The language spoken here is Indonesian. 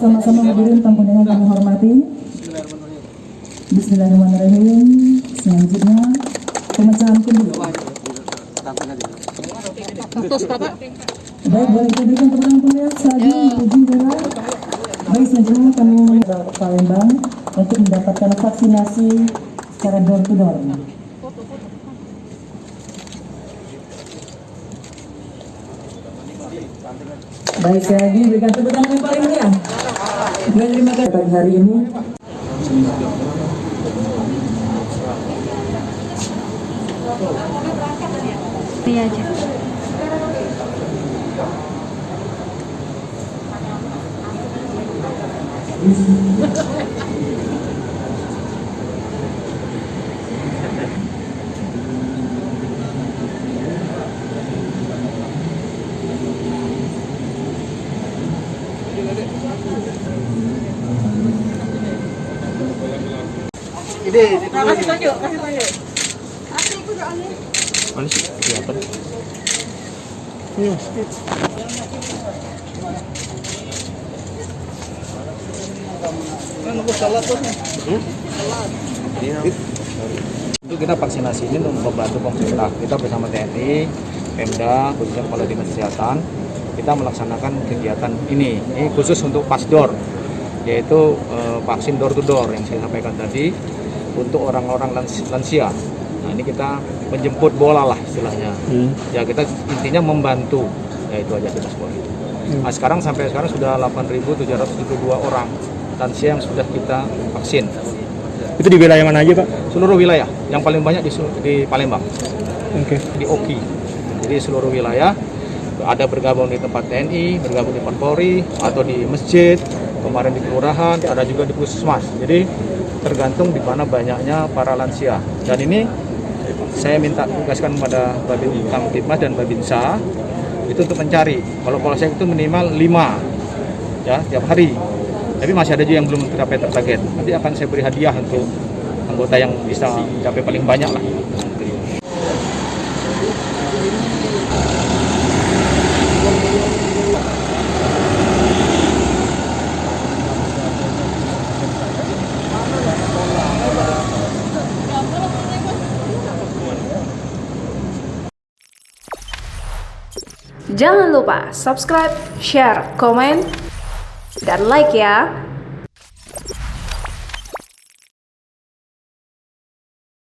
bersama-sama hadirin tamu yang kami hormati. Bismillahirrahmanirrahim. Selanjutnya pemecahan kendi. Baik, boleh kita berikan tepuk tangan pemirsa saja menuju jalan. Baik, selanjutnya kami ke Palembang untuk mendapatkan vaksinasi secara door to door. Baik, saya lagi berikan tepuk tangan yang paling meriah. Dan terima kasih pada hari ini. Iya aja. Kasih tunjuk. Mana sih? Kelihatan. Itu kita vaksinasi ini untuk membantu pemerintah. Kita bersama TNI, Pemda, khususnya Kepala Dinas Kesehatan, kita melaksanakan kegiatan ini. Ini khusus untuk pasdor, yaitu vaksin door to door yang saya sampaikan tadi untuk orang-orang lansia. Nah, ini kita menjemput bola lah istilahnya. Ya kita intinya membantu, ya itu aja kita semua. Nah, sampai sekarang sudah 8.772 orang lansia yang sudah kita vaksin. Itu di wilayah mana aja, Pak? Seluruh wilayah, yang paling banyak di Palembang. Oke. Di Oki. Jadi seluruh wilayah ada bergabung di tempat TNI, bergabung di Polri, atau di masjid, kemarin di kelurahan, ada juga di puskesmas. Jadi tergantung di mana banyaknya para lansia. Dan ini saya minta tugaskan kepada Babin Kamtibmas dan Babinsa itu untuk mencari. Kalau polsek itu minimal 5 ya tiap hari. Tapi masih ada juga yang belum tercapai target. Nanti akan saya beri hadiah untuk anggota yang bisa mencapai paling banyak lah. Jangan lupa subscribe, share, komen, dan like ya.